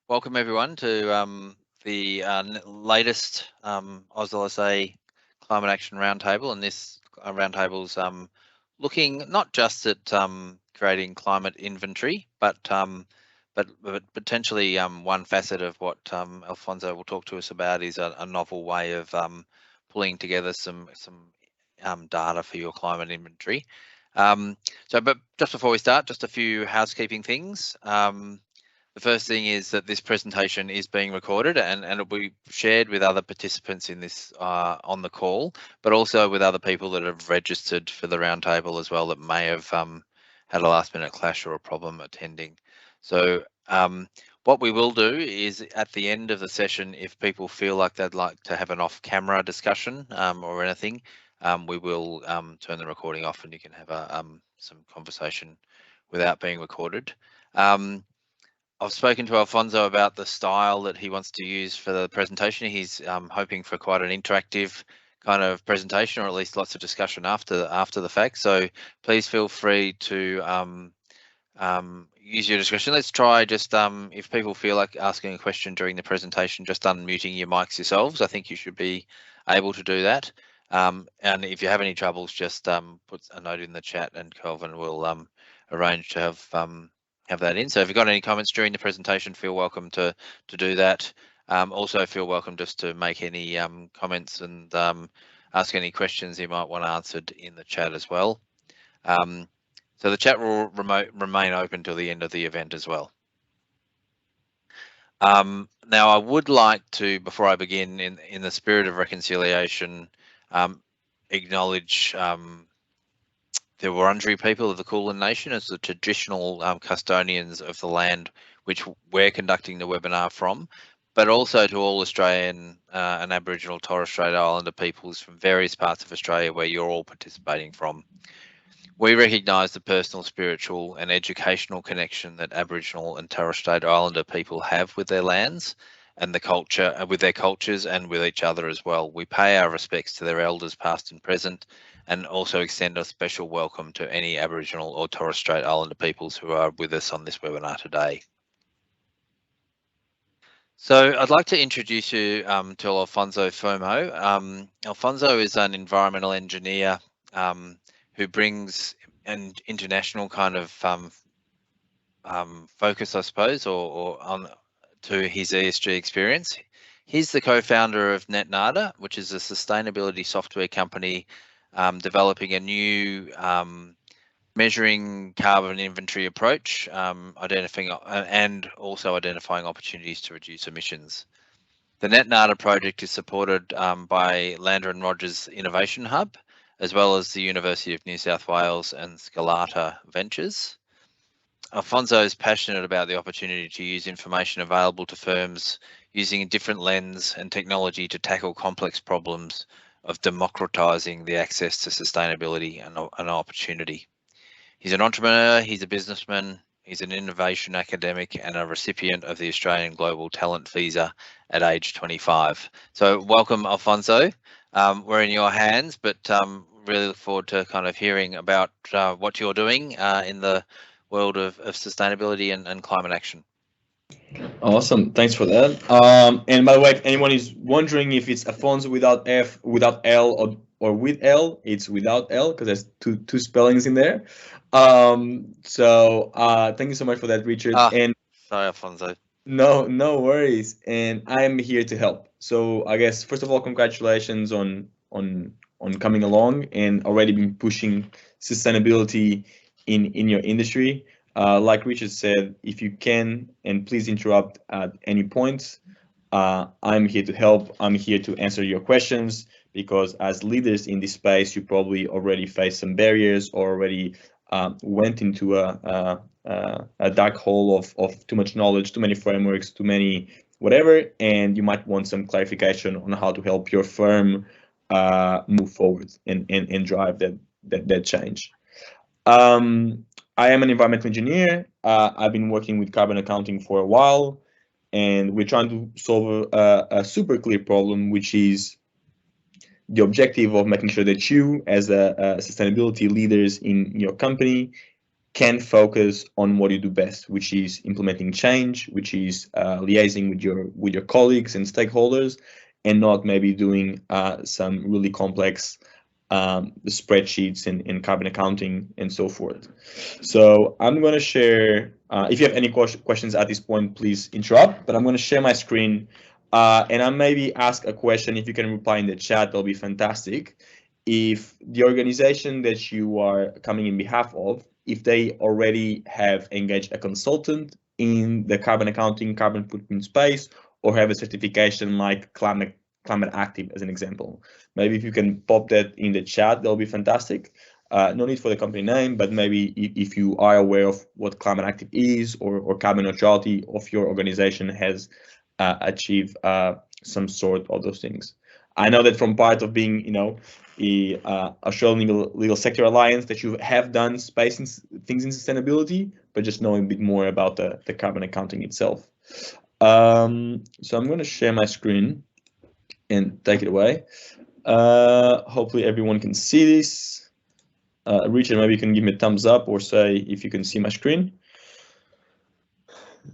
Welcome everyone to the latest AusLSA Climate Action Roundtable, and this roundtable's looking not just at creating climate inventory, but potentially one facet of what Alfonso will talk to us about is a novel way of pulling together some data for your climate inventory. But just before we start, just a few housekeeping things. The first thing is that this presentation is being recorded and it'll be shared with other participants in this on the call, but also with other people that have registered for the roundtable as well that may have had a last minute clash or a problem attending. So what we will do is at the end of the session, if people feel like they'd like to have an off-camera discussion or anything, we will turn the recording off and you can have some conversation without being recorded. I've spoken to Alfonso about the style that he wants to use for the presentation. He's hoping for quite an interactive kind of presentation, or at least lots of discussion after the fact. So please feel free to use your discretion. Let's try just if people feel like asking a question during the presentation, just unmuting your mics yourselves. I think you should be able to do that. And if you have any troubles, just put a note in the chat, and Kelvin will arrange to have that in. So if you've got any comments during the presentation, feel welcome to do that. Also feel welcome just to make any comments and ask any questions you might want answered in the chat as well. So the chat will remain open till the end of the event as well. Now I would like to, before I begin, in the spirit of reconciliation, acknowledge the Wurundjeri people of the Kulin Nation as the traditional custodians of the land which we're conducting the webinar from, but also to all Australian and Aboriginal Torres Strait Islander peoples from various parts of Australia where you're all participating from. We recognise the personal, spiritual and educational connection that Aboriginal and Torres Strait Islander people have with their lands and the culture, with their cultures and with each other as well. We pay our respects to their elders past and present, and also extend a special welcome to any Aboriginal or Torres Strait Islander peoples who are with us on this webinar today. So I'd like to introduce you to Alfonso Fomo. Alfonso is an environmental engineer who brings an international kind of focus, I suppose, or on to his ESG experience. He's the co-founder of NetNada, which is a sustainability software company developing a new measuring carbon inventory approach, identifying and also identifying opportunities to reduce emissions. The NetNada project is supported by Lander and Rogers Innovation Hub, as well as the University of New South Wales and Scalata Ventures. Alfonso is passionate about the opportunity to use information available to firms using a different lens and technology to tackle complex problems of democratising the access to sustainability and opportunity. He's an entrepreneur, he's a businessman, he's an innovation academic and a recipient of the Australian Global Talent Visa at age 25. So welcome, Alfonso. We're in your hands, but really look forward to kind of hearing about what you're doing in the world of sustainability and climate action. Awesome, thanks for that. And by the way, if anyone is wondering if it's Alfonso without F, without L, or with L, it's without L because there's two spellings in there. So thank you so much for that, Richard. And sorry, Alfonso. No worries. And I'm here to help. So I guess first of all, congratulations on coming along and already been pushing sustainability in your industry. Like Richard said, if you can, and please interrupt at any points, I'm here to help. I'm here to answer your questions because as leaders in this space, you probably already faced some barriers or already went into a dark hole of too much knowledge, too many frameworks, too many whatever, and you might want some clarification on how to help your firm move forward and drive that change. I am an environmental engineer. I've been working with carbon accounting for a while, and we're trying to solve a super clear problem, which is the objective of making sure that you, as a sustainability leaders in your company, can focus on what you do best, which is implementing change, which is liaising with your colleagues and stakeholders, and not maybe doing some really complex spreadsheets and carbon accounting and so forth. So I'm going to share, if you have any questions at this point, please interrupt, but I'm going to share my screen and I maybe ask a question. If you can reply in the chat, that'll be fantastic. If the organization that you are coming in behalf of, if they already have engaged a consultant in the carbon accounting, carbon footprint space, or have a certification like Climate Active as an example. Maybe if you can pop that in the chat, that'll be fantastic. No need for the company name, but maybe if you are aware of what Climate Active is or carbon neutrality of your organization has achieved some sort of those things. I know that from part of being, you know, the Australian Legal Sector Alliance, that you have done space things in sustainability, but just knowing a bit more about the carbon accounting itself. So I'm going to share my screen and take it away. Hopefully everyone can see this. Richard, maybe you can give me a thumbs up or say if you can see my screen.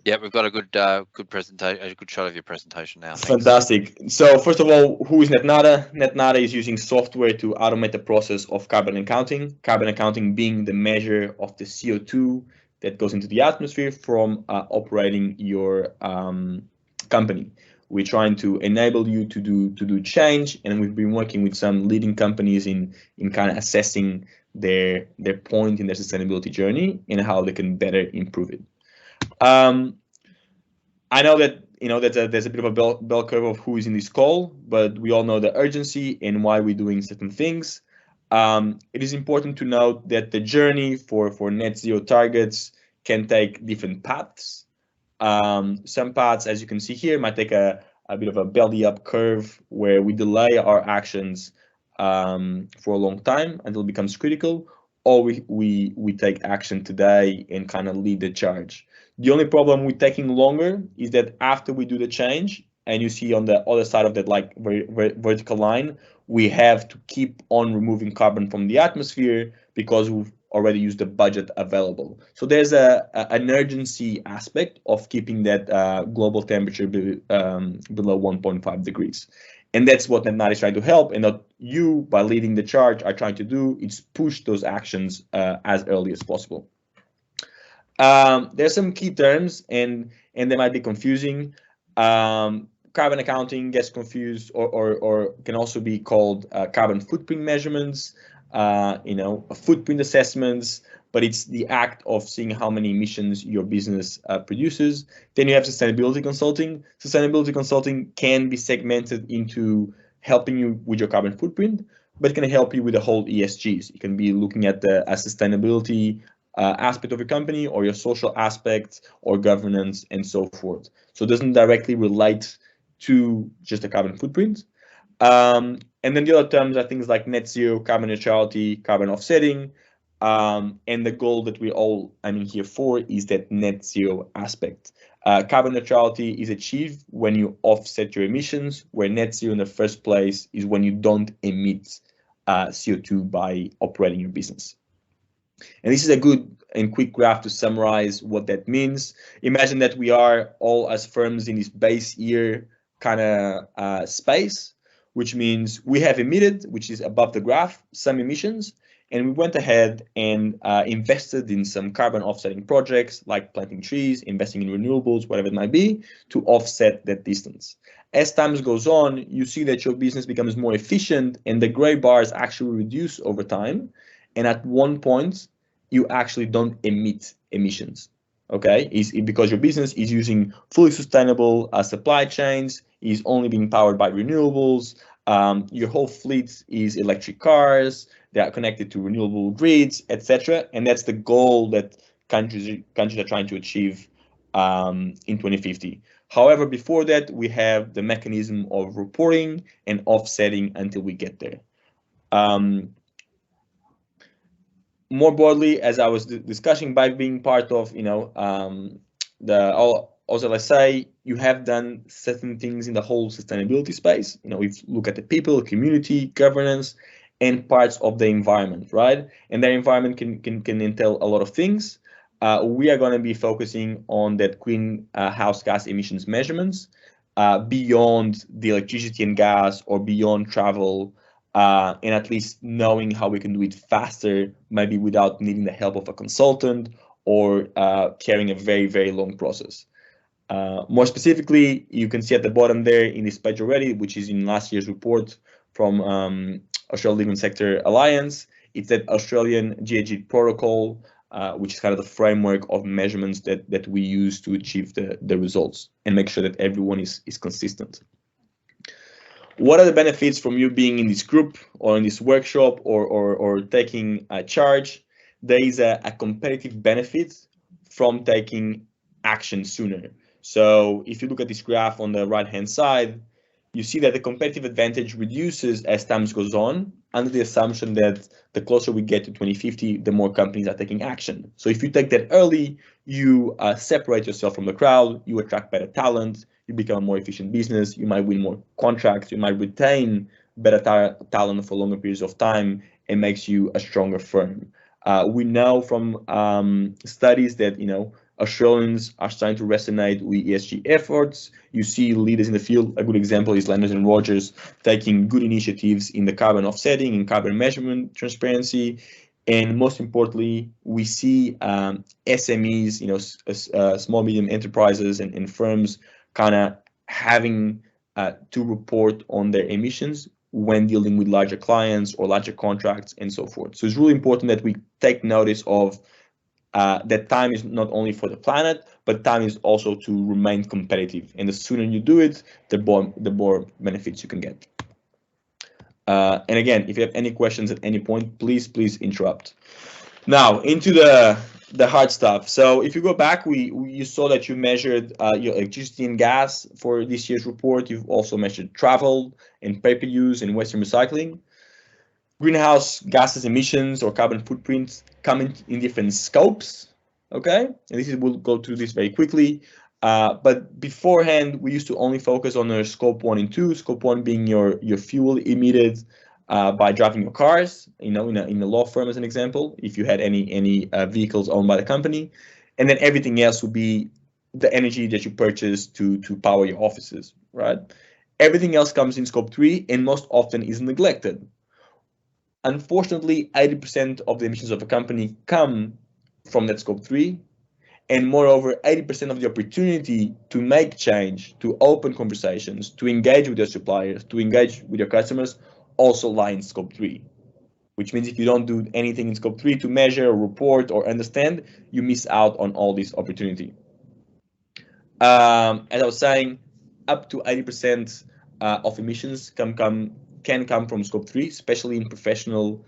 Yeah, we've got a good presentation, a good shot of your presentation now. Thanks. Fantastic. So first of all, who is NetNada? NetNada is using software to automate the process of carbon accounting. Carbon accounting being the measure of the CO2 that goes into the atmosphere from operating your company. We're trying to enable you to do change, and we've been working with some leading companies in kind of assessing their point in their sustainability journey and how they can better improve it. I know that there's a bit of a bell curve of who is in this call, but we all know the urgency and why we're doing certain things. It is important to note that the journey for net zero targets can take different paths. Some paths, as you can see here, might take a bit of a belly up curve where we delay our actions for a long time until it becomes critical, or we take action today and kind of lead the charge. The only problem with taking longer is that after we do the change, and you see on the other side of that like vertical line, we have to keep on removing carbon from the atmosphere because we've already used the budget available. So there's an urgency aspect of keeping that global temperature below 1.5 degrees. And that's what NetNada is trying to help, and that you, by leading the charge, are trying to do. It's push those actions as early as possible. There's some key terms, and they might be confusing. Carbon accounting gets confused, or can also be called carbon footprint measurements, footprint assessments, but it's the act of seeing how many emissions your business produces. Then you have sustainability consulting. Sustainability consulting can be segmented into helping you with your carbon footprint, but it can help you with the whole ESGs. You can be looking at the sustainability aspect of your company, or your social aspects, or governance, and so forth. So it doesn't directly relate to just the carbon footprint. And then the other terms are things like net zero, carbon neutrality, carbon offsetting, and the goal that we're all aiming here for is that net zero aspect. Carbon neutrality is achieved when you offset your emissions, where net zero in the first place is when you don't emit CO2 by operating your business. And this is a good and quick graph to summarize what that means. Imagine that we are all as firms in this base year kind of space, which means we have emitted, which is above the graph, some emissions, and we went ahead and invested in some carbon offsetting projects like planting trees, investing in renewables, whatever it might be, to offset that distance. As time goes on, you see that your business becomes more efficient and the gray bars actually reduce over time. And at one point, you actually don't emit emissions, okay? It's because your business is using fully sustainable supply chains, is only being powered by renewables, your whole fleet is electric cars, they are connected to renewable grids, etc. And that's the goal that countries are trying to achieve in 2050. However, before that, we have the mechanism of reporting and offsetting until we get there. More broadly, as I was discussing, by being part of, also, let's say you have done certain things in the whole sustainability space. We look at the people, community, governance, and parts of the environment, right? And that environment can entail a lot of things. We are going to be focusing on that greenhouse gas emissions measurements beyond the electricity and gas, or beyond travel, and at least knowing how we can do it faster, maybe without needing the help of a consultant or carrying a very, very long process. More specifically, you can see at the bottom there in this page already, which is in last year's report from Australian Living Sector Alliance. It's that Australian GHG protocol, which is kind of the framework of measurements that we use to achieve the results and make sure that everyone is consistent. What are the benefits from you being in this group or in this workshop or taking a charge? There is a competitive benefit from taking action sooner. So if you look at this graph on the right-hand side, you see that the competitive advantage reduces as time goes on, under the assumption that the closer we get to 2050, the more companies are taking action. So if you take that early, you separate yourself from the crowd, you attract better talent, you become a more efficient business, you might win more contracts, you might retain better talent for longer periods of time, and makes you a stronger firm. We know from studies that, Australians are starting to resonate with ESG efforts. You see leaders in the field. A good example is Landers and Rogers taking good initiatives in the carbon offsetting and carbon measurement transparency. And most importantly, we see SMEs, small, medium enterprises and firms kind of having to report on their emissions when dealing with larger clients or larger contracts and so forth. So it's really important that we take notice of that time is not only for the planet, but time is also to remain competitive. And the sooner you do it, the more benefits you can get. And again, if you have any questions at any point, please interrupt. Now into the hard stuff. So if you go back, you saw that you measured your electricity and gas for this year's report. You've also measured travel and paper use and waste and recycling. Greenhouse gases emissions or carbon footprints come in different scopes, okay? And we'll go through this very quickly. But beforehand, we used to only focus on the scope 1 and 2. Scope 1 being your fuel emitted by driving your cars, in a law firm as an example, if you had any vehicles owned by the company. And then everything else would be the energy that you purchase to power your offices, right? Everything else comes in scope 3 and most often is neglected. Unfortunately, 80% of the emissions of a company come from that scope 3. And moreover, 80% of the opportunity to make change, to open conversations, to engage with your suppliers, to engage with your customers also lie in scope 3. Which means if you don't do anything in scope 3 to measure, or report, or understand, you miss out on all this opportunity. As I was saying, up to 80% of emissions can come from scope 3, especially in professional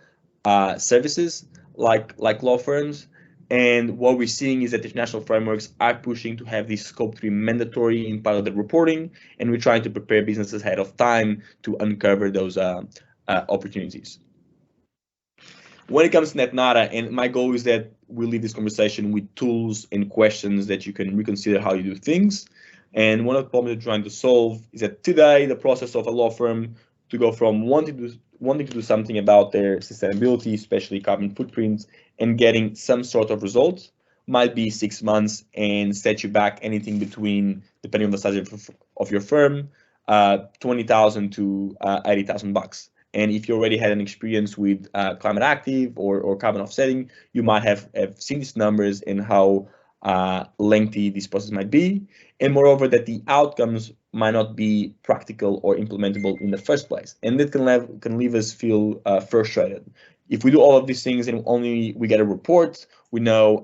services like law firms. And what we're seeing is that international frameworks are pushing to have this scope 3 mandatory in part of the reporting, and we're trying to prepare businesses ahead of time to uncover those opportunities. When it comes to NetNada, and my goal is that we'll leave this conversation with tools and questions that you can reconsider how you do things. And one of the problems we're trying to solve is that today the process of a law firm to go from wanting to do something about their sustainability, especially carbon footprints, and getting some sort of results might be 6 months and set you back anything between, depending on the size of your firm, 20,000 to 80,000 bucks. And if you already had an experience with Climate Active or carbon offsetting, you might have seen these numbers and how lengthy this process might be. And moreover, that the outcomes might not be practical or implementable in the first place. And that can leave us feel frustrated. If we do all of these things and only we get a report, we know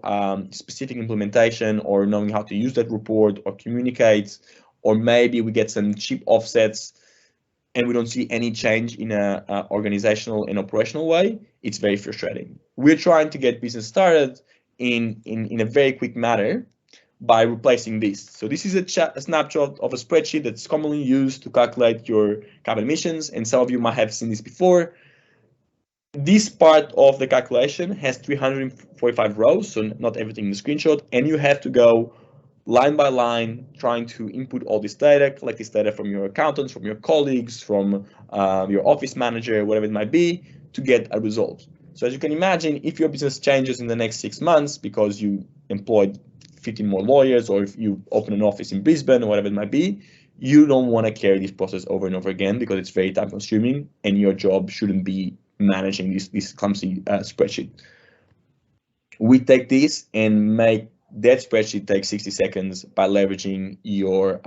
specific implementation or knowing how to use that report or communicate, or maybe we get some cheap offsets and we don't see any change in a organizational and operational way, it's very frustrating. We're trying to get business started in a very quick manner by replacing this. So this is a snapshot of a spreadsheet that's commonly used to calculate your carbon emissions, and some of you might have seen this before. This part of the calculation has 345 rows, so not everything in the screenshot, and you have to go line by line, trying to input all this data, collect this data from your accountants, from your colleagues, from your office manager, whatever it might be, to get a result. So as you can imagine, if your business changes in the next 6 months because you employed 15 more lawyers, or if you open an office in Brisbane or whatever it might be, you don't want to carry this process over and over again because it's very time consuming, and your job shouldn't be managing this clumsy spreadsheet. We take this and make that spreadsheet take 60 seconds by leveraging your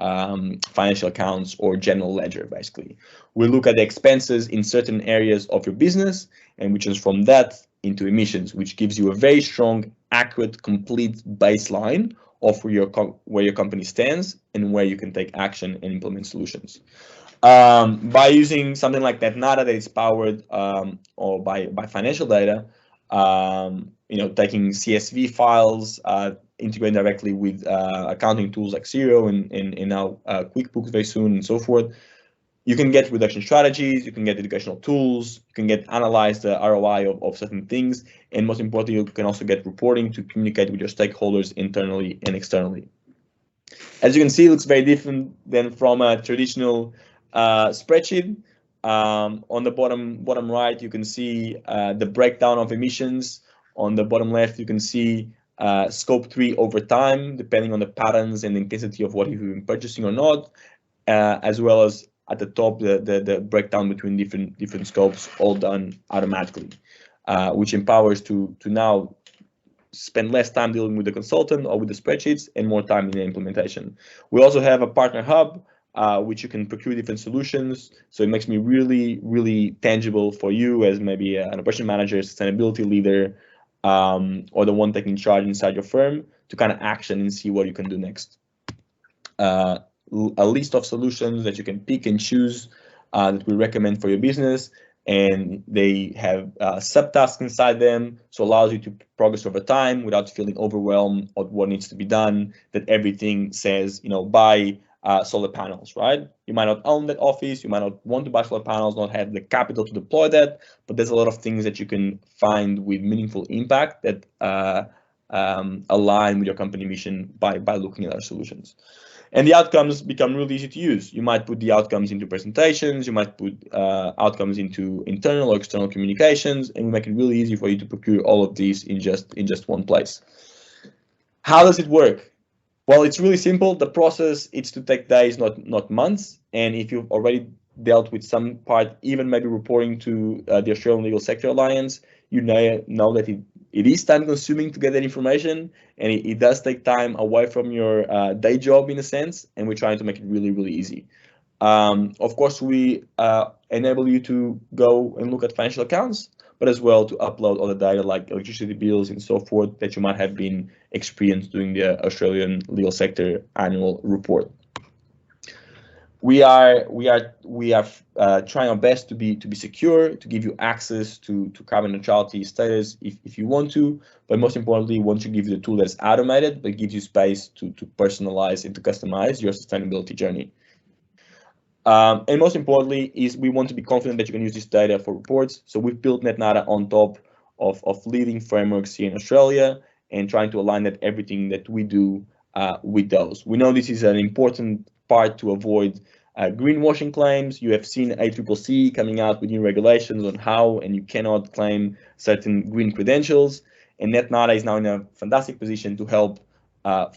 financial accounts or general ledger, basically. We look at the expenses in certain areas of your business, and we transform that into emissions, which gives you a very strong, accurate, complete baseline of where your company stands and where you can take action and implement solutions. By using something like Netnata that is powered or by financial data, taking CSV files, integrating directly with accounting tools like Xero and now QuickBooks very soon and so forth, you can get reduction strategies, you can get educational tools, you can get analyze the ROI of certain things, and most importantly, you can also get reporting to communicate with your stakeholders internally and externally. As you can see, it looks very different than from a traditional spreadsheet. On the bottom right, you can see the breakdown of emissions. On the bottom left, you can see scope 3 over time, depending on the patterns and the intensity of what you've been purchasing or not, as well as at the top, the breakdown between different scopes, all done automatically, which empowers to now spend less time dealing with the consultant or with the spreadsheets and more time in the implementation. We also have a partner hub, which you can procure different solutions. So it makes me really, really tangible for you as maybe an operation manager, sustainability leader, or the one taking charge inside your firm to kind of action and see what you can do next. A list of solutions that you can pick and choose that we recommend for your business, and they have subtasks inside them, so allows you to progress over time without feeling overwhelmed of what needs to be done, that everything says, buy solar panels, right? You might not own that office, you might not want to buy solar panels, not have the capital to deploy that, but there's a lot of things that you can find with meaningful impact that align with your company mission by looking at our solutions. And the outcomes become really easy to use. You might put the outcomes into presentations, you might put outcomes into internal or external communications, and we make it really easy for you to procure all of these in just one place. How does it work? Well, it's really simple. The process is to take days, not months. And if you've already dealt with some part, even maybe reporting to the Australian Legal Sector Alliance, you know that it is time consuming to get that information, and it does take time away from your day job in a sense, and we're trying to make it really, really easy. Of course, we enable you to go and look at financial accounts, but as well to upload all the data like electricity bills and so forth that you might have been experienced doing the Australian Legal Sector annual report. We are trying our best to be secure, to give you access to carbon neutrality status if you want to, but most importantly, we want to give you the tool that's automated, but gives you space to personalize and to customize your sustainability journey. And most importantly is we want to be confident that you can use this data for reports. So we've built Netnata on top of leading frameworks here in Australia and trying to align that everything that we do with those. We know this is an important part to avoid greenwashing claims. You have seen ACCC coming out with new regulations on how and you cannot claim certain green credentials. And Netnata is now in a fantastic position to help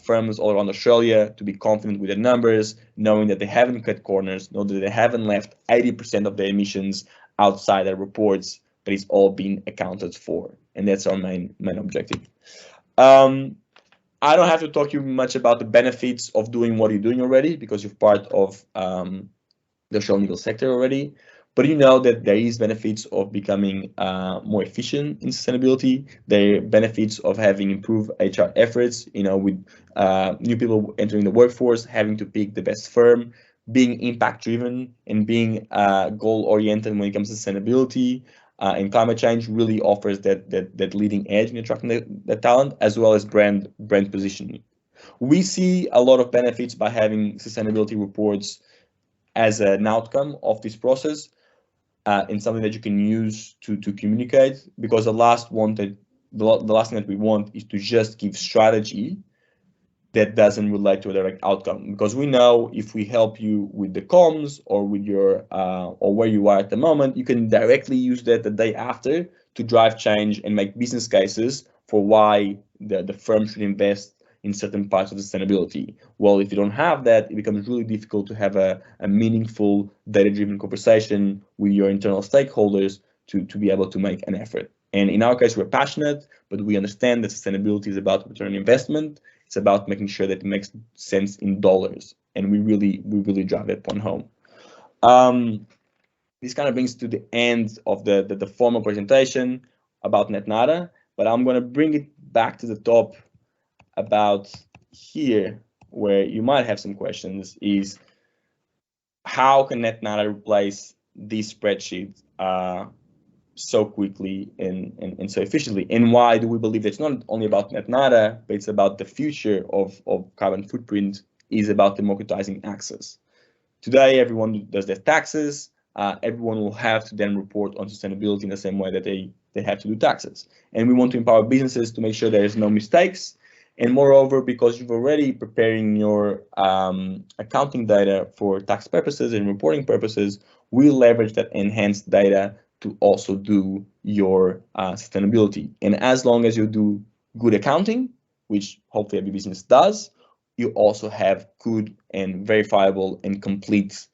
firms all around Australia to be confident with their numbers, knowing that they haven't cut corners, know that they haven't left 80% of their emissions outside their reports, but it's all been accounted for. And that's our main objective. I don't have to talk to you much about the benefits of doing what you're doing already, because you're part of the Australian legal sector already. But you know that there is benefits of becoming more efficient in sustainability. There are benefits of having improved HR efforts, with new people entering the workforce, having to pick the best firm, being impact driven and being goal oriented when it comes to sustainability. And climate change really offers that leading edge in attracting the talent, as well as brand positioning. We see a lot of benefits by having sustainability reports as an outcome of this process, and something that you can use to communicate. Because the last thing that we want is to just give strategy that doesn't relate to a direct outcome, because we know if we help you with the comms or with your or where you are at the moment, you can directly use that the day after to drive change and make business cases for why the firm should invest in certain parts of sustainability. Well, if you don't have that, it becomes really difficult to have a meaningful data-driven conversation with your internal stakeholders to be able to make an effort. And in our case, we're passionate, but we understand that sustainability is about return on investment. It's about making sure that it makes sense in dollars, and we really drive that point home. This kind of brings to the end of the formal presentation about NetNada, but I'm going to bring it back to the top about here, where you might have some questions, is how can NetNada replace these spreadsheets so quickly and so efficiently, and why do we believe that it's not only about NetNada, but it's about the future of carbon footprint, is about democratizing access. Today, everyone does their taxes. Everyone will have to then report on sustainability in the same way that they have to do taxes. And we want to empower businesses to make sure there is no mistakes. And moreover, because you're already preparing your accounting data for tax purposes and reporting purposes, we leverage that enhanced data to also do your sustainability. And as long as you do good accounting, which hopefully every business does, you also have good and verifiable and complete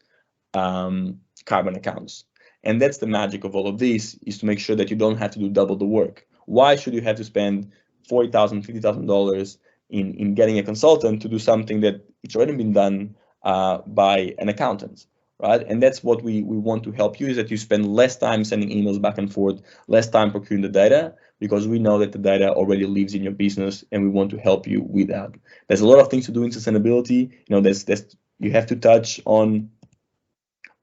carbon accounts. And that's the magic of all of this, is to make sure that you don't have to do double the work. Why should you have to spend $40,000, $50,000 in getting a consultant to do something that it's already been done by an accountant? Right? And that's what we want to help you, is that you spend less time sending emails back and forth, less time procuring the data, because we know that the data already lives in your business, and we want to help you with that. There's a lot of things to do in sustainability. You know, you have to touch on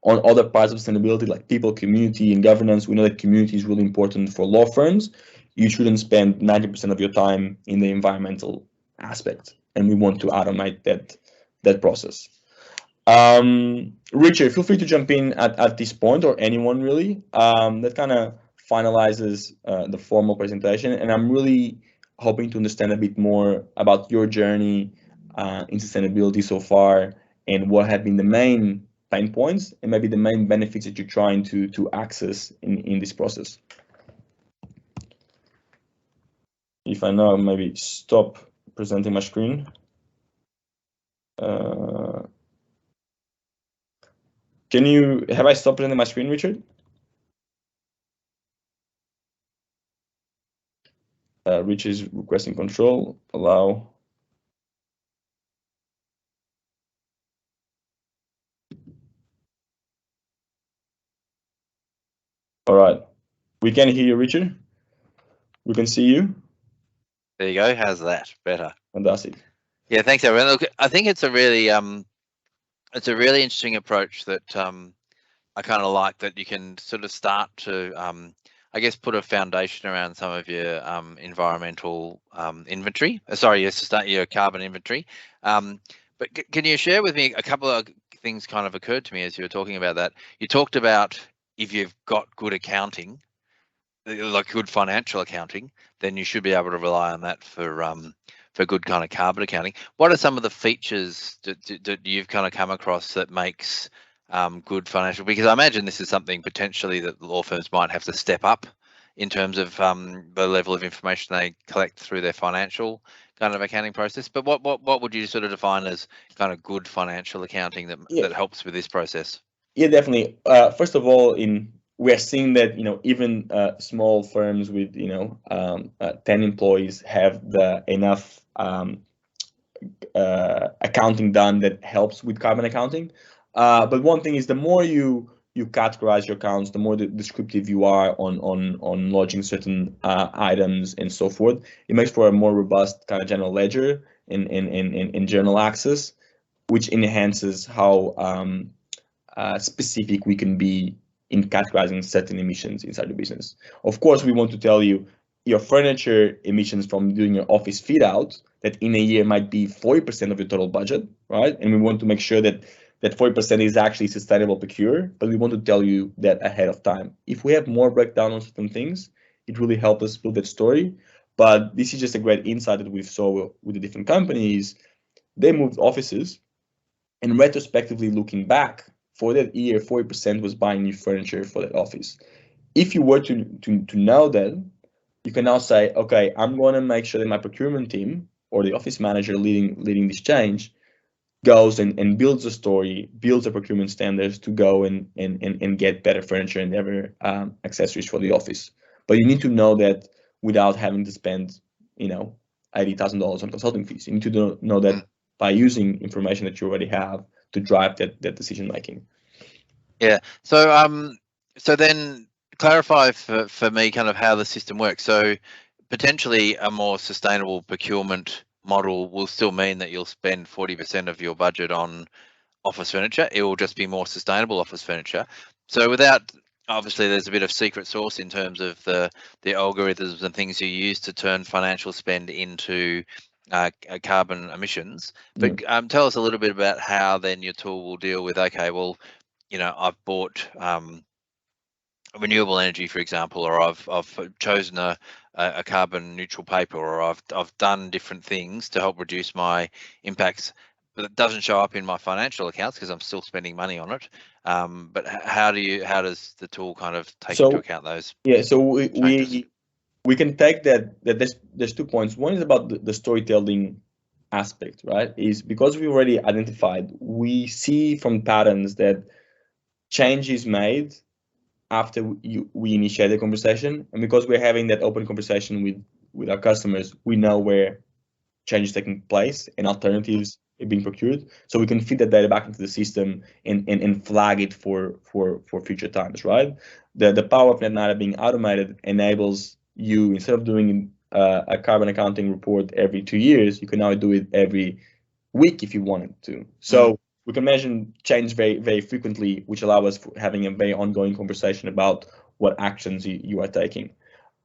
other parts of sustainability, like people, community, and governance. We know that community is really important for law firms. You shouldn't spend 90% of your time in the environmental aspect, and we want to automate that process. Richard, feel free to jump in at this point, or anyone really. That kind of finalizes the formal presentation, and I'm really hoping to understand a bit more about your journey in sustainability so far, and what have been the main pain points and maybe the main benefits that you're trying to access in this process. If I now maybe stop presenting my screen. Have I stopped presenting my screen, Richard? Rich is requesting control, allow. All right, we can hear you, Richard. We can see you. There you go. How's that? Better. Fantastic. Yeah, thanks, everyone. Look, I think it's a really interesting approach that I kind of like, that you can sort of start to I guess put a foundation around some of your environmental inventory. Your carbon inventory. But can you share with me a couple of things kind of occurred to me as you were talking about that? You talked about if you've got good accounting, like good financial accounting, then you should be able to rely on that for good kind of carbon accounting. What are some of the features that you've kind of come across that makes good financial? Because I imagine this is something potentially that law firms might have to step up in terms of the level of information they collect through their financial kind of accounting process. But what would you sort of define as kind of good financial accounting that helps with this process? Yeah, definitely. First of all, we are seeing that even small firms with 10 employees have enough accounting done that helps with carbon accounting. But one thing is, the more you categorize your accounts, the more descriptive you are on lodging certain items and so forth, it makes for a more robust kind of general ledger and journal access, which enhances how specific we can be in categorizing certain emissions inside the business. Of course, we want to tell you your furniture emissions from doing your office fit out, that in a year might be 40% of your total budget, right? And we want to make sure that 40% is actually sustainable per cure, but we want to tell you that ahead of time. If we have more breakdown on certain things, it really helps us build that story. But this is just a great insight that we saw with the different companies. they moved offices, and retrospectively looking back, for that year, 40% was buying new furniture for that office. If you were to know that, you can now say, okay, I'm going to make sure that my procurement team or the office manager leading this change goes and builds a story, builds a procurement standards to go and get better furniture and other accessories for the office. But you need to know that without having to spend, $80,000 on consulting fees. You need to know that by using information that you already have to drive that decision making. Yeah. So then clarify for me kind of how the system works. So potentially a more sustainable procurement model will still mean that you'll spend 40% of your budget on office furniture. It will just be more sustainable office furniture. So without, obviously there's a bit of secret sauce in terms of the algorithms and things you use to turn financial spend into carbon emissions. But tell us a little bit about how then your tool will deal with, okay, well, I've bought renewable energy, for example, or I've chosen a carbon neutral paper, or I've done different things to help reduce my impacts, but it doesn't show up in my financial accounts because I'm still spending money on it. But how does the tool kind of take into account those? Yeah, so we can take that there's 2 points. One is about the storytelling aspect, right? Is because we already identified, we see from patterns that change is made after we initiate the conversation, and because we're having that open conversation with our customers, we know where change is taking place and alternatives are being procured, so we can feed that data back into the system and flag it for future times, right? The power of NetNada being automated enables you, instead of doing a carbon accounting report every 2 years, you can now do it every week if you wanted to. So we can measure change very, very frequently, which allow us having a very ongoing conversation about what actions you are taking.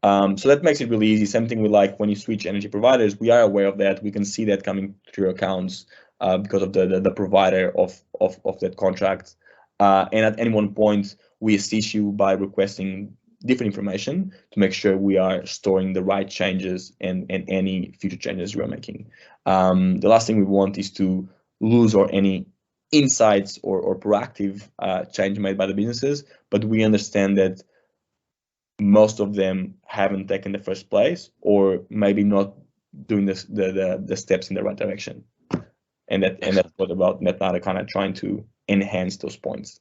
So that makes it really easy. Same thing with like when you switch energy providers, we are aware of that. We can see that coming through your accounts because of the provider of that contract. And at any one point, we assist you by requesting different information to make sure we are storing the right changes and any future changes we are making. The last thing we want is to lose or any insights or proactive change made by the businesses, but we understand that most of them haven't taken the first place, or maybe not doing the steps in the right direction, and that's what about NetNada kind of trying to enhance those points.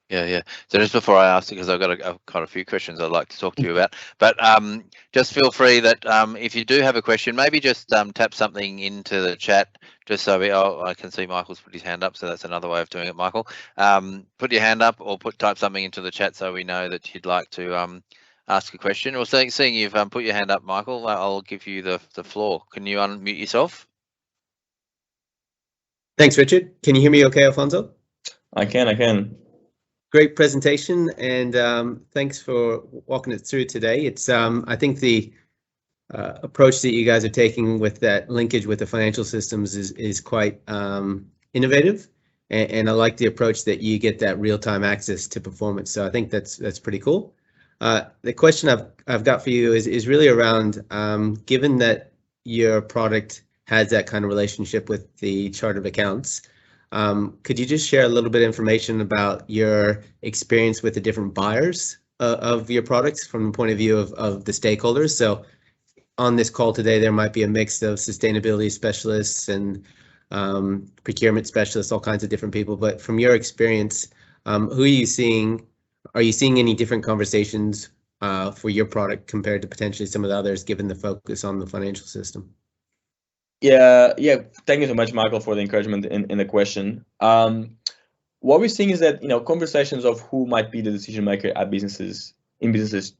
Yeah. So just before I ask it, because I've got a few questions I'd like to talk to you about, but just feel free that if you do have a question, maybe just tap something into the chat, just so I can see Michael's put his hand up, so that's another way of doing it, Michael. Put your hand up or type something into the chat so we know that you'd like to ask a question. Or seeing you've put your hand up, Michael, I'll give you the floor. Can you unmute yourself? Thanks, Richard. Can you hear me okay, Alfonso? I can. Great presentation, and thanks for walking us through today. It's I think the approach that you guys are taking with that linkage with the financial systems is quite innovative, and I like the approach that you get that real-time access to performance. So I think that's pretty cool. The question I've got for you is really around given that your product has that kind of relationship with the chart of accounts. Could you just share a little bit of information about your experience with the different buyers of your products from the point of view of the stakeholders? So on this call today, there might be a mix of sustainability specialists and procurement specialists, all kinds of different people. But from your experience, who are you seeing? Are you seeing any different conversations for your product compared to potentially some of the others, given the focus on the financial system? Yeah. Thank you so much, Michael, for the encouragement in the question. What we're seeing is that conversations of who might be the decision maker at businesses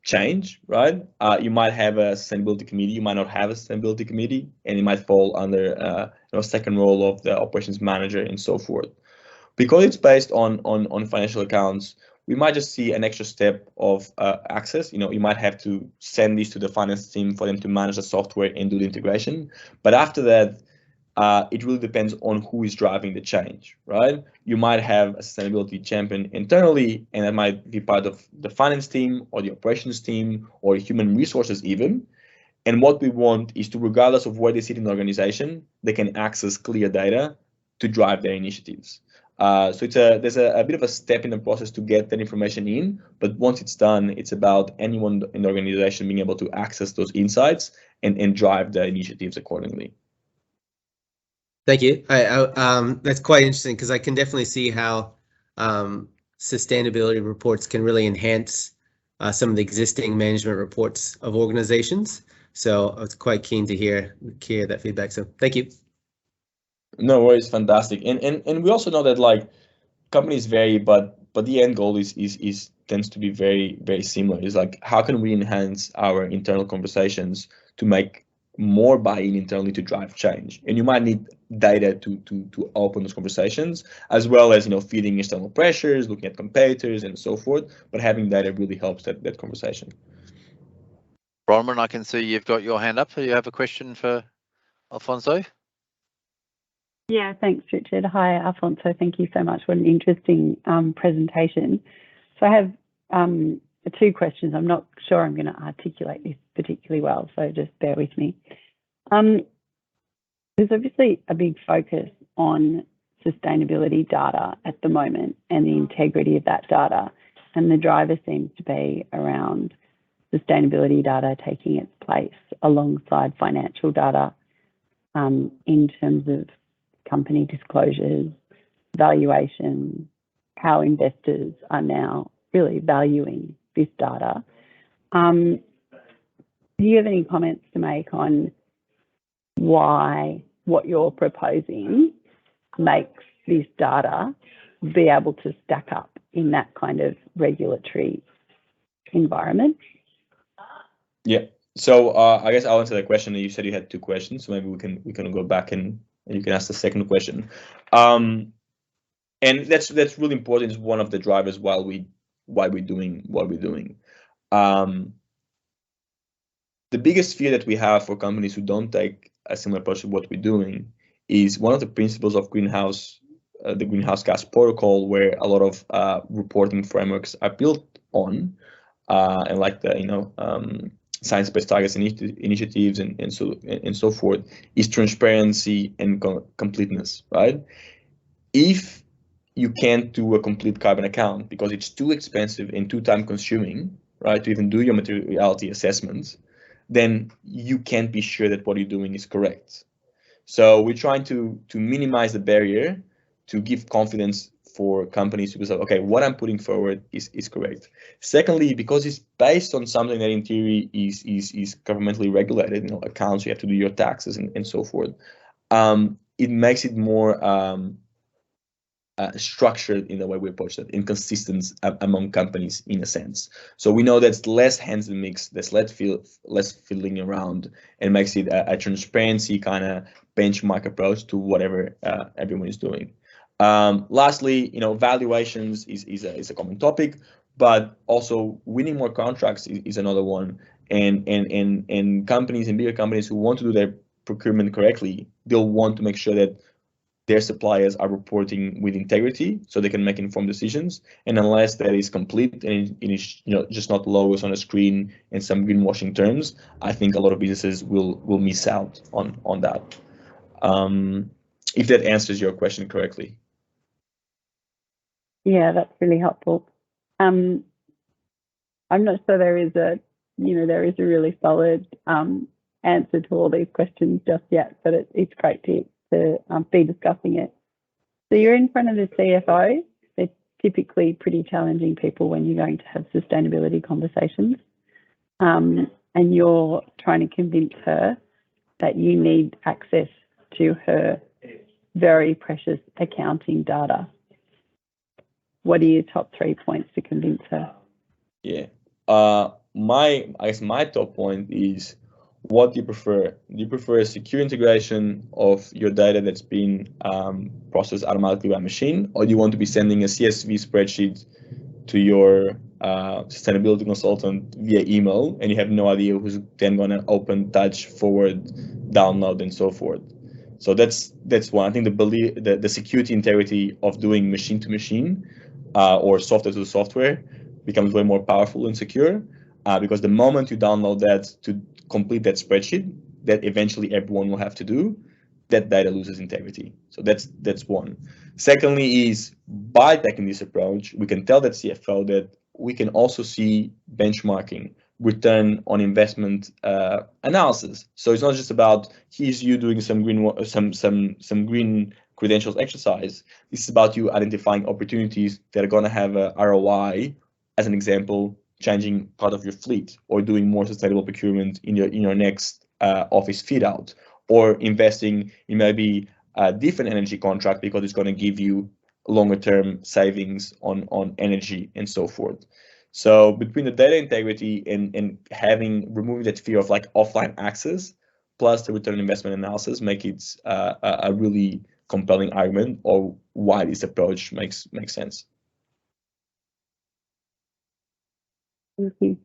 change, right? You might have a sustainability committee, you might not have a sustainability committee, and it might fall under a second role of the operations manager and so forth. Because it's based on financial accounts, we might just see an extra step of access. You might have to send this to the finance team for them to manage the software and do the integration. But after that, it really depends on who is driving the change, right? You might have a sustainability champion internally, and that might be part of the finance team or the operations team or human resources even. And what we want is to, regardless of where they sit in the organization, they can access clear data to drive their initiatives. So there's a bit of a step in the process to get that information in, but once it's done, it's about anyone in the organization being able to access those insights and drive the initiatives accordingly. Thank you. That's quite interesting because I can definitely see how sustainability reports can really enhance some of the existing management reports of organizations. So I was quite keen to hear that feedback. So thank you. No worries, fantastic. And we also know that like companies vary, but the end goal is tends to be very, very similar. It's like, how can we enhance our internal conversations to make more buy-in internally to drive change? And you might need data to open those conversations, as well as, you know, feeding external pressures, looking at competitors and so forth. But having data really helps that conversation. Bronwyn, I can see you've got your hand up. Do you have a question for Alfonso? Yeah, thanks, Richard. Hi, Alfonso. Thank you so much. What an interesting presentation. So I have two questions. I'm not sure I'm going to articulate this particularly well, so just bear with me. There's obviously a big focus on sustainability data at the moment and the integrity of that data, and the driver seems to be around sustainability data taking its place alongside financial data in terms of company disclosures, valuation, how investors are now really valuing this data. Do you have any comments to make on why what you're proposing makes this data be able to stack up in that kind of regulatory environment? Yeah. So I guess I'll answer that question. You said you had two questions, so maybe we can go back and you can ask the second question. And that's really important. It's one of the drivers why we're doing what we're doing. The biggest fear that we have for companies who don't take a similar approach to what we're doing is one of the principles of the greenhouse gas protocol, where a lot of reporting frameworks are built on, and like the science-based targets initiatives and so forth, is transparency and completeness, right? If you can't do a complete carbon account because it's too expensive and too time consuming, right, to even do your materiality assessments, then you can't be sure that what you're doing is correct. So we're trying to minimize the barrier to give confidence for companies to say, okay, what I'm putting forward is correct. Secondly, because it's based on something that in theory is governmentally regulated, accounts, you have to do your taxes and so forth. It makes it more structured in the way we approach that, inconsistent among companies in a sense. So we know that's less hands in the mix, there's less fiddling around, and makes it a transparency kind of benchmark approach to whatever everyone is doing. Lastly, valuations is a common topic, but also winning more contracts is another one. And companies and bigger companies who want to do their procurement correctly, they'll want to make sure that their suppliers are reporting with integrity so they can make informed decisions. And unless that is complete and it is just not logos on a screen and some greenwashing terms, I think a lot of businesses will miss out on that. If that answers your question correctly. Yeah, that's really helpful. I'm not sure there is a really solid answer to all these questions just yet, but it's great to be discussing it. So you're in front of the CFO. They're typically pretty challenging people when you're going to have sustainability conversations. And you're trying to convince her that you need access to her very precious accounting data. What are your top 3 points to convince her? Yeah. I guess my top point is, what do you prefer? Do you prefer a secure integration of your data that's been processed automatically by machine, or do you want to be sending a CSV spreadsheet to your sustainability consultant via email, and you have no idea who's then going to open, touch, forward, download, and so forth? So that's one. I think the security integrity of doing machine to machine or software to software becomes way more powerful and secure. Because the moment you download that to complete that spreadsheet that eventually everyone will have to do, that data loses integrity. So that's one. Secondly is, by taking this approach, we can tell that CFO that we can also see benchmarking, return on investment analysis. So it's not just about here's you doing some green credentials exercise. This is about you identifying opportunities that are going to have a ROI. As an example, changing part of your fleet, or doing more sustainable procurement in your next office fit out, or investing in maybe a different energy contract because it's going to give you longer term savings on energy and so forth. So between the data integrity and removing that fear of like offline access, plus the return on investment analysis, make it a really compelling argument or why this approach makes sense. Thank you.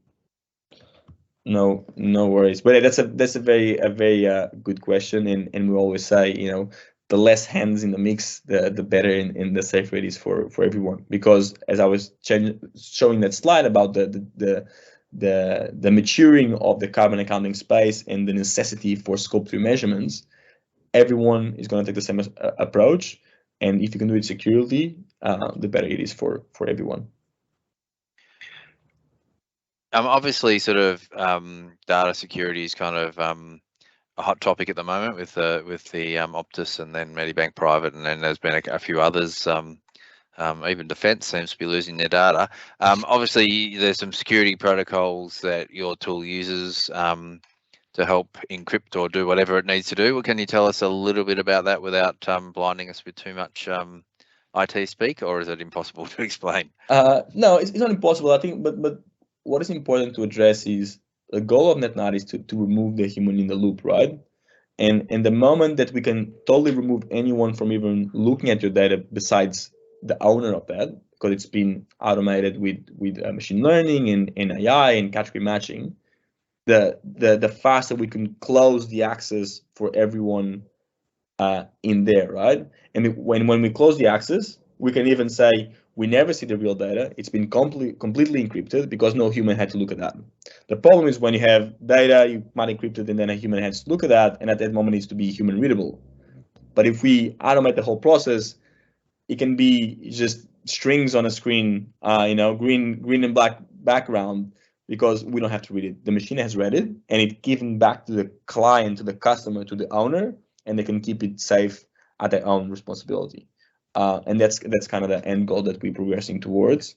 No worries. But that's a very good question, and we always say, you know, the less hands in the mix, the better in the safer it is for everyone. Because as I was showing that slide about the maturing of the carbon accounting space and the necessity for Scope 3 measurements, everyone is going to take the same approach, and if you can do it securely, the better it is for everyone. Obviously, sort of data security is kind of a hot topic at the moment with the Optus and then Medibank Private, and then there's been a few others. Even Defence seems to be losing their data. Obviously, there's some security protocols that your tool uses to help encrypt or do whatever it needs to do. Well, can you tell us a little bit about that without blinding us with too much IT speak, or is it impossible to explain? No, it's not impossible, I think, but what is important to address is the goal of NetNut is to remove the human in the loop, right? And the moment that we can totally remove anyone from even looking at your data besides the owner of that, because it's been automated with machine learning and AI and category matching, the faster we can close the access for everyone in there, right? And when we close the access, we can even say we never see the real data. It's been completely encrypted because no human had to look at that. The problem is when you have data, you might encrypt it and then a human has to look at that, and at that moment it needs to be human readable. But if we automate the whole process, it can be just strings on a screen, green and black background, because we don't have to read it. The machine has read it, and it's given back to the client, to the customer, to the owner, and they can keep it safe at their own responsibility. And that's kind of the end goal that we're progressing towards,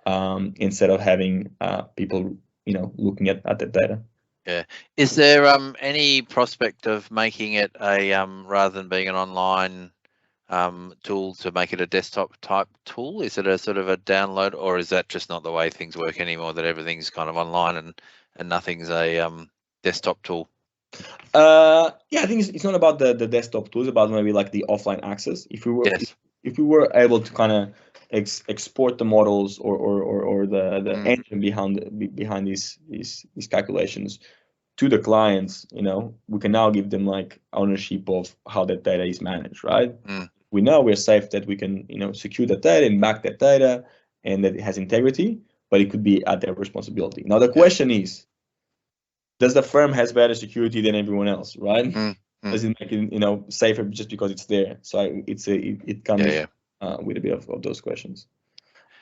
instead of having people, looking at the data. Yeah. Is there any prospect of making it a rather than being an online tool, to make it a desktop type tool? Is it a sort of a download, or is that just not the way things work anymore, that everything's kind of online and nothing's a desktop tool? Yeah, I think it's not about the desktop tools, about maybe like the offline access. If we were able to kind of export the models or the engine behind these calculations to the clients, we can now give them like ownership of how that data is managed, right? We know we're safe, that we can secure that data and back that data, and that it has integrity, but it could be at their responsibility. Now the question is, does the firm has better security than everyone else, right? Does it make it safer just because it's there? So it comes with a bit of those questions.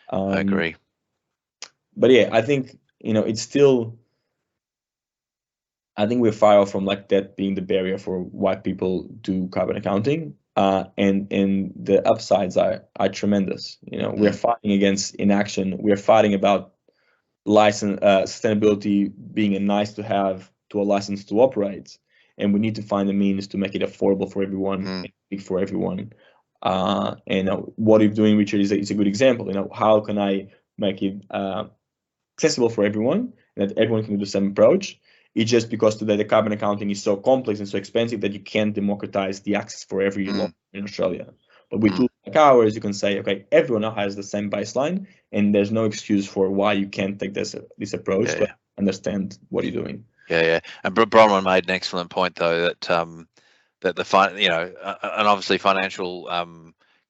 I agree. But yeah, I think it's still, I think we're far off from like that being the barrier for why people do carbon accounting. And the upsides are tremendous. We're fighting against inaction. We're fighting about license sustainability being a nice to have to a license to operate, and we need to find a means to make it affordable for everyone, for everyone. And what you're doing, Richard, is a good example. How can I make it accessible for everyone, and that everyone can do the same approach? It's just because today the carbon accounting is so complex and so expensive that you can't democratize the access for every law in Australia. But with tools like ours, you can say, okay, everyone now has the same baseline, and there's no excuse for why you can't take this approach to understand what you're doing. Yeah. And Bronwyn made an excellent point, though, that and obviously financial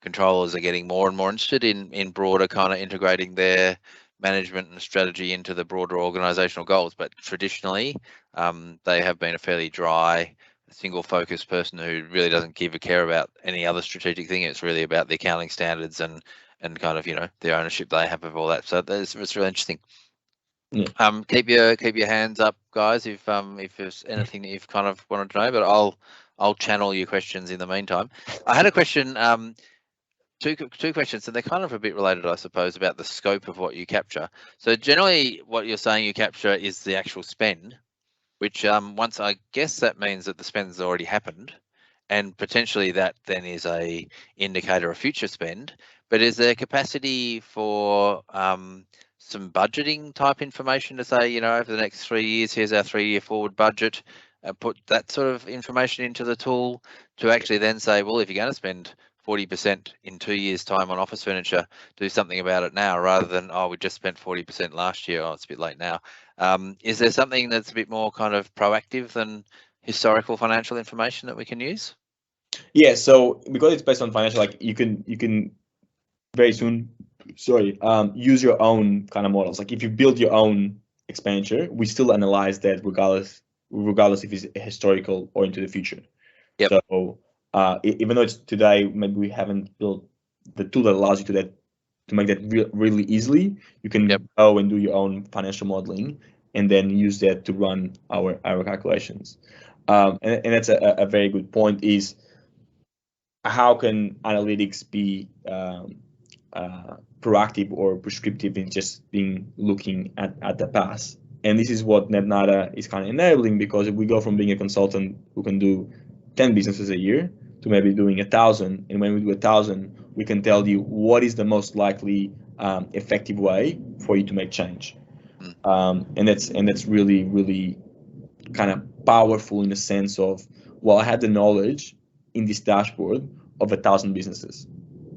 controllers are getting more and more interested in broader kind of integrating their management and strategy into the broader organizational goals. But traditionally, they have been a fairly dry, single focused person who really doesn't give a care about any other strategic thing. It's really about the accounting standards and kind of, you know, the ownership they have of all that. So it's really interesting. Yeah. Keep your hands up, guys, if there's anything that you've kind of wanted to know, but I'll channel your questions in the meantime. I had a question, two questions, and they're kind of a bit related, I suppose, about the scope of what you capture. So generally what you're saying you capture is the actual spend, which once I guess that means that the spend's already happened, and potentially that then is a indicator of future spend. But is there capacity for some budgeting type information to say, you know, over the next 3 years, here's our 3-year forward budget, put that sort of information into the tool to actually then say, well, if you're going to spend 40% in 2 years' time on office furniture, do something about it now, rather than, oh, we just spent 40% last year, oh, it's a bit late now. Is there something that's a bit more kind of proactive than historical financial information that we can use? Yeah, so because it's based on financial, like you can very soon, use your own kind of models. Like if you build your own expenditure, we still analyze that regardless if it's historical or into the future. Yep. So even though it's today, maybe we haven't built the tool that allows you to make that really easily. You can go and do your own financial modeling and then use that to run our calculations. And that's a very good point. Is how can analytics be proactive or prescriptive in just looking at the past? And this is what NetNada is kind of enabling, because if we go from being a consultant who can do 10 businesses a year to maybe doing 1,000, and when we do 1,000, we can tell you what is the most likely effective way for you to make change. And that's really kind of powerful in the sense of, well, I had the knowledge in this dashboard of 1,000 businesses,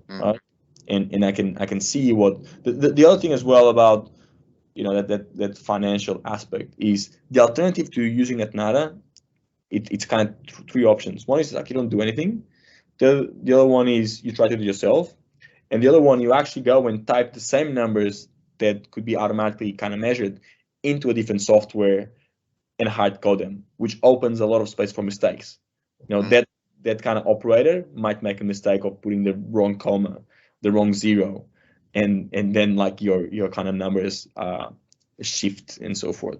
right? And I can see what the other thing as well about, you know, that financial aspect is the alternative to using NetNada. It's kind of three options. One is like you don't do anything. The other one is you try to do it yourself, and the other one you actually go and type the same numbers that could be automatically kind of measured into a different software and hard code them, which opens a lot of space for mistakes. You know, that kind of operator might make a mistake of putting the wrong comma, the wrong zero, and then like your kind of numbers shift and so forth.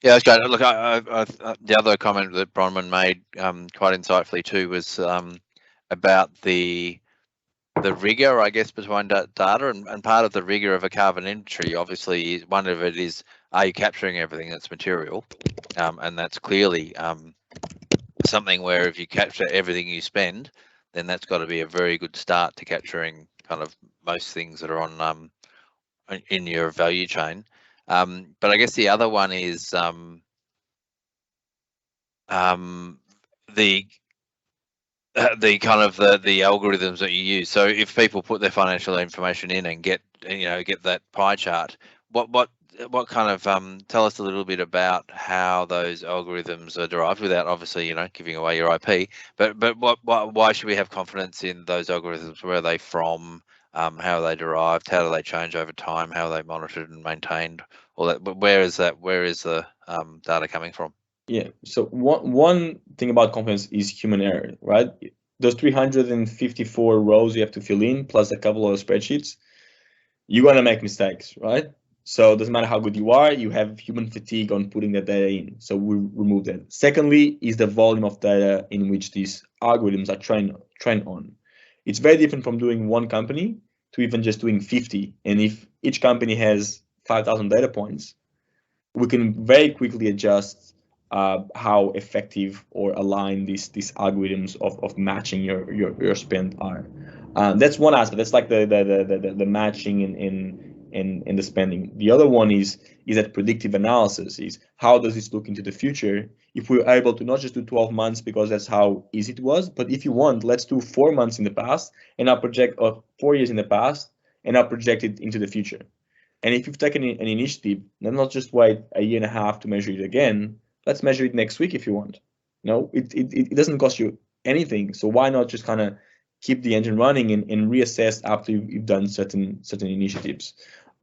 Yeah, that's great. Look, the other comment that Bronwyn made quite insightfully too was about the rigor, I guess, behind data, and part of the rigor of a carbon inventory, obviously, one of it is, are you capturing everything that's material? And that's clearly something where if you capture everything you spend, then that's got to be a very good start to capturing kind of most things that are on in your value chain. But I guess the other one is the kind of the algorithms that you use. So if people put their financial information in and get that pie chart, what kind of tell us a little bit about how those algorithms are derived, without obviously, you know, giving away your IP, but why should we have confidence in those algorithms? Where are they from? How are they derived? How do they change over time? How are they monitored and maintained? All that. But where is the data coming from? Yeah. So one thing about confidence is human error, right? Those 354 rows you have to fill in, plus a couple of spreadsheets, you're gonna make mistakes, right? So it doesn't matter how good you are, you have human fatigue on putting that data in. So we remove that. Secondly, is the volume of data in which these algorithms are trained on. It's very different from doing one company to even just doing 50. And if each company has 5,000 data points, we can very quickly adjust how effective or aligned these algorithms of matching your spend are. That's one aspect. That's like the matching in the spending. The other one is that predictive analysis. Is how does this look into the future? If we're able to not just do 12 months because that's how easy it was, but if you want, let's do 4 months in the past and I'll project 4 years in the past and I'll project it into the future. And if you've taken an initiative, then not just wait a year and a half to measure it again. Let's measure it next week if you want. No, it doesn't cost you anything. So why not just kind of keep the engine running and reassess after you've done certain initiatives.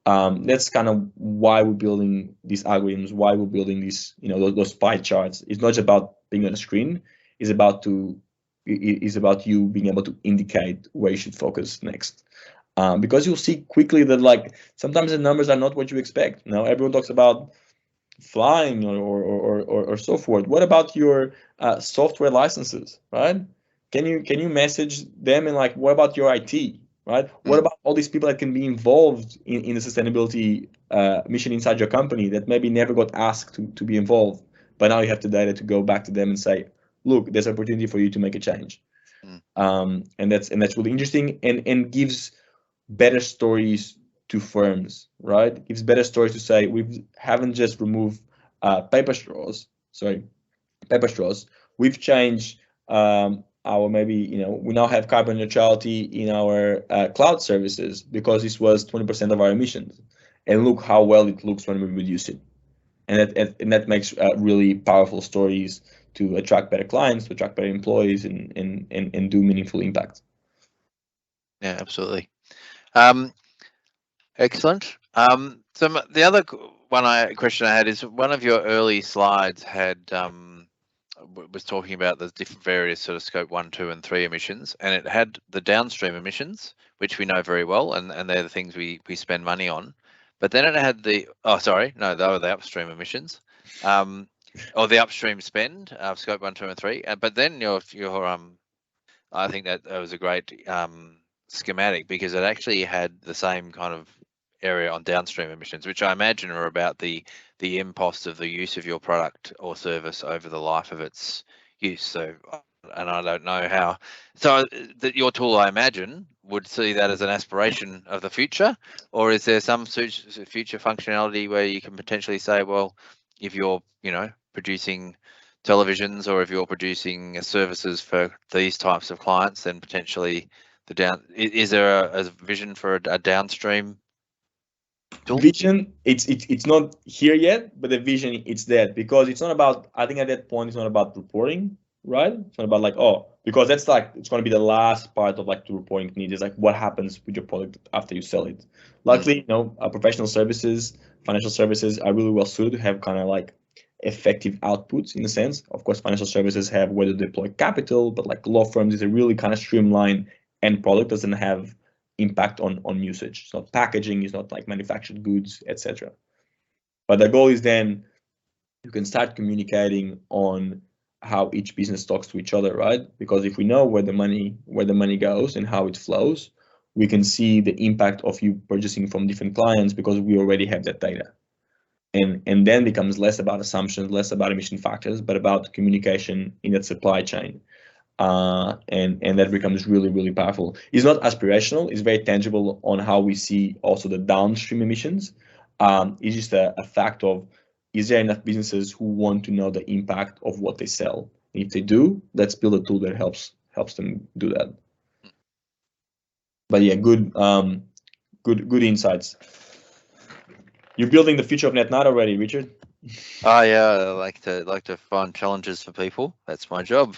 That's kind of why we're building these algorithms, why we're building these, those pie charts. It's not just about being on a screen. It's about you being able to indicate where you should focus next. Because you'll see quickly that like sometimes the numbers are not what you expect. Now everyone talks about flying or so forth. What about your software licenses, right? Can you message them and like, what about your IT, right? What about all these people that can be involved in the sustainability mission inside your company that maybe never got asked to be involved, but now you have the data to go back to them and say, look, there's opportunity for you to make a change. And that's really interesting and gives better stories to firms, right? It gives better stories to say we haven't just removed paper straws. We've changed our we now have carbon neutrality in our cloud services because this was 20% of our emissions, and look how well it looks when we reduce it. And that makes really powerful stories to attract better clients, to attract better employees, and do meaningful impact. Yeah, absolutely. Excellent. So the other question I had is one of your early slides had was talking about the different various sort of scope 1, 2, and 3 emissions, and it had the downstream emissions, which we know very well, and they're the things we spend money on. But then it had they were the upstream emissions, or the upstream spend of scope 1, 2, and 3. But then your I think that was a great schematic because it actually had the same kind of area on downstream emissions, which I imagine are about the impost of the use of your product or service over the life of its use. So, and I don't know how. So that your tool, I imagine, would see that as an aspiration of the future, or is there some future functionality where you can potentially say, well, if you're producing televisions or if you're producing services for these types of clients, then potentially is there a vision for a downstream tool? Vision, it's not here yet, but the vision it's there because it's not about, I think at that point it's not about reporting, right? It's not about like, because that's like it's going to be the last part of like the reporting need is like what happens with your product after you sell it. Luckily, professional services, financial services are really well suited to have kind of like effective outputs in a sense. Of course, financial services have where to deploy capital, but like law firms is a really kind of streamlined end product, doesn't have impact on usage. It's not packaging, it's not like manufactured goods, etc. But the goal is then you can start communicating on how each business talks to each other, right? Because if we know where the money goes and how it flows, we can see the impact of you purchasing from different clients because we already have that data. And then becomes less about assumptions, less about emission factors, but about communication in that supply chain. And that becomes really, really powerful. It's not aspirational, it's very tangible on how we see also the downstream emissions. It's just a fact of, is there enough businesses who want to know the impact of what they sell? And if they do, let's build a tool that helps them do that. But yeah, good insights. You're building the future of NetNut already, Richard. Oh yeah, I like to find challenges for people. That's my job.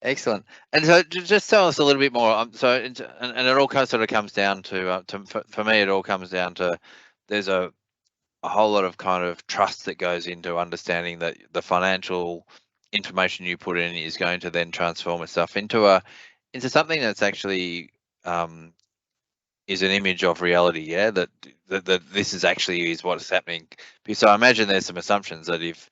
Excellent. And so just tell us a little bit more. And it all sort of comes down to for me, it all comes down to there's a whole lot of kind of trust that goes into understanding that the financial information you put in is going to then transform itself into something that's actually is an image of reality. Yeah, that this is actually what's happening. So I imagine there's some assumptions that if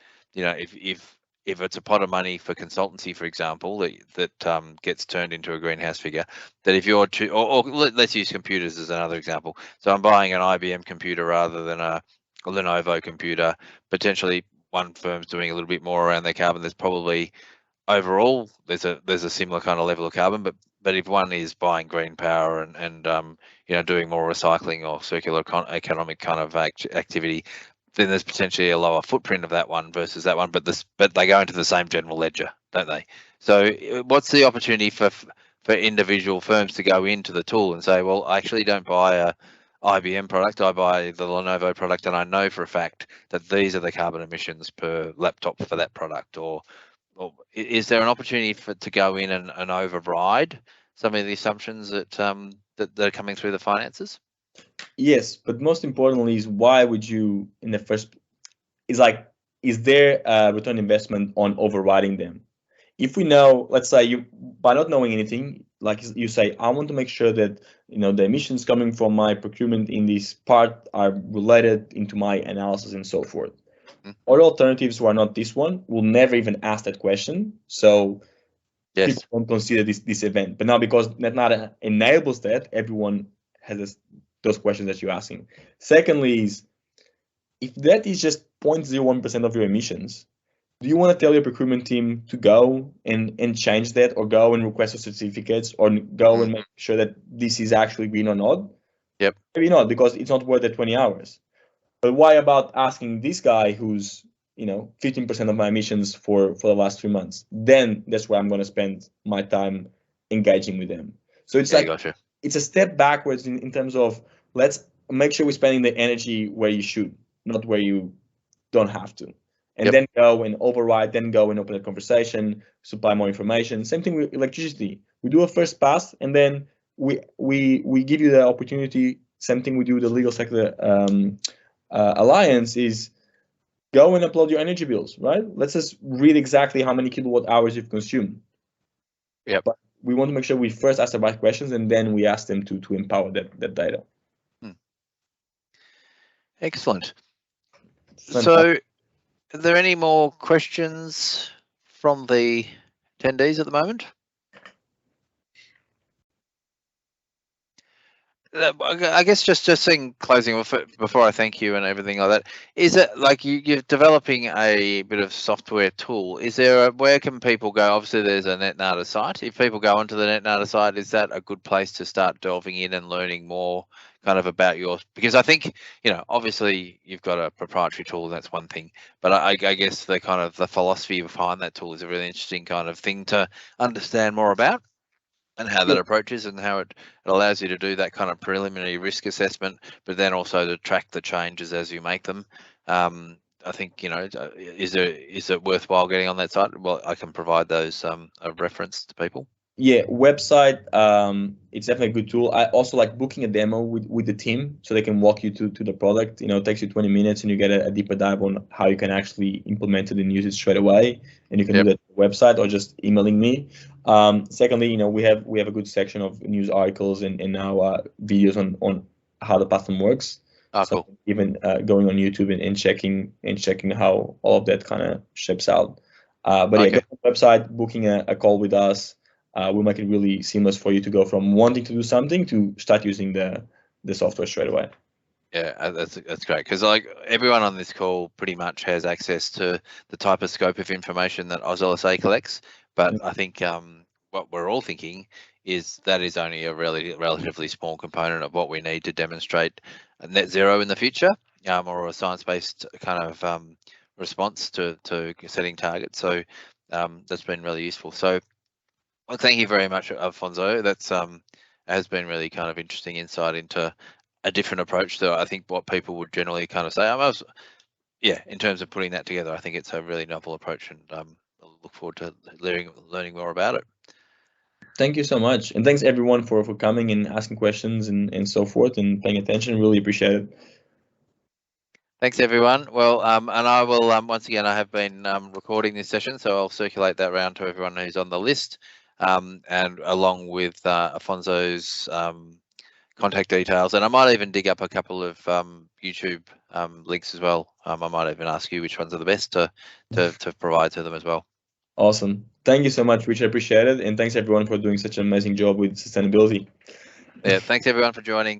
it's a pot of money for consultancy, for example, that gets turned into a greenhouse figure, that if you're or let's use computers as another example. So I'm buying an IBM computer rather than a Lenovo computer. Potentially one firm's doing a little bit more around their carbon. There's probably overall there's a similar kind of level of carbon, but if one is buying green power and doing more recycling or circular economic kind of activity, then there's potentially a lower footprint of that one versus that one, but they go into the same general ledger, don't they? So what's the opportunity for individual firms to go into the tool and say, well, I actually don't buy a IBM product, I buy the Lenovo product, and I know for a fact that these are the carbon emissions per laptop for that product, or is there an opportunity to go in and override some of the assumptions that that are coming through the finances? Yes, but most importantly is why would you in the first, is there a return investment on overriding them? If we know, let's say you, by not knowing anything, like you say, I want to make sure that, you know, the emissions coming from my procurement in this part are related into my analysis and so forth. Or alternatives who are not this one will never even ask that question. So Yes. people don't consider this event. But now because Netnada enables that, everyone has those questions that you're asking. Secondly is, if that is just 0.01% of your emissions, do you want to tell your procurement team to go and change that, or go and request the certificates, or go and make sure that this is actually green or not? Yep. Maybe not, because it's not worth the 20 hours. But why about asking this guy who's, you know, 15% of my emissions for the last 3 months? Then that's where I'm going to spend my time engaging with them. So it's Gotcha. It's a step backwards in terms of, let's make sure we're spending the energy where you should, not where you don't have to. And then go and override, then go and open a conversation, supply more information. Same thing with electricity. We do a first pass, and then we give you the opportunity. Same thing we do with the legal sector alliance is go and upload your energy bills, right? Let's just read exactly how many kilowatt hours you've consumed. Yeah. But we want to make sure we first ask the right questions, and then we ask them to empower that data. Excellent. Fantastic. So, are there any more questions from the attendees at the moment? I guess just in closing, before I thank you and everything like that, is it like you're developing a bit of software tool? Is there where can people go? Obviously, there's a Netnada site. If people go onto the Netnada site, is that a good place to start delving in and learning more kind of about yours? Because I think, you know, obviously you've got a proprietary tool, that's one thing, but I guess the kind of the philosophy behind that tool is a really interesting kind of thing to understand more about, and how that approaches, and how it allows you to do that kind of preliminary risk assessment, but then also to track the changes as you make them. I think, you know, is it worthwhile getting on that site? Well, I can provide those a reference to people. Yeah, website, it's definitely a good tool. I also like booking a demo with the team so they can walk you to the product. You know, it takes you 20 minutes and you get a deeper dive on how you can actually implement it and use it straight away. And you can do that on the website or just emailing me. Secondly, you know, we have a good section of news articles and now videos on how the platform works. So cool. Even going on YouTube and checking how all of that kind of shapes out. But yeah, get on the website, booking a call with us. We'll make it really seamless for you to go from wanting to do something to start using the software straight away. Yeah, that's great, because like everyone on this call pretty much has access to the type of scope of information that AusLSA collects, but I think what we're all thinking is that is only a relatively small component of what we need to demonstrate a net zero in the future, or a science-based kind of response to setting targets. So that's been really useful. So well, thank you very much, Alfonso. That's has been really kind of interesting insight into a different approach to, I think, what people would generally kind of say. Yeah, in terms of putting that together, I think it's a really novel approach, and I look forward to learning more about it. Thank you so much, and thanks everyone for coming and asking questions and so forth and paying attention. Really appreciate it. Thanks everyone. Well, and I will once again, I have been recording this session, so I'll circulate that around to everyone who's on the list, and along with Alfonso's contact details, and I might even dig up a couple of YouTube links as well. I might even ask you which ones are the best to provide to them as well. Awesome. Thank you so much, Richard. I appreciate it, and thanks everyone for doing such an amazing job with sustainability. Yeah, thanks everyone for joining.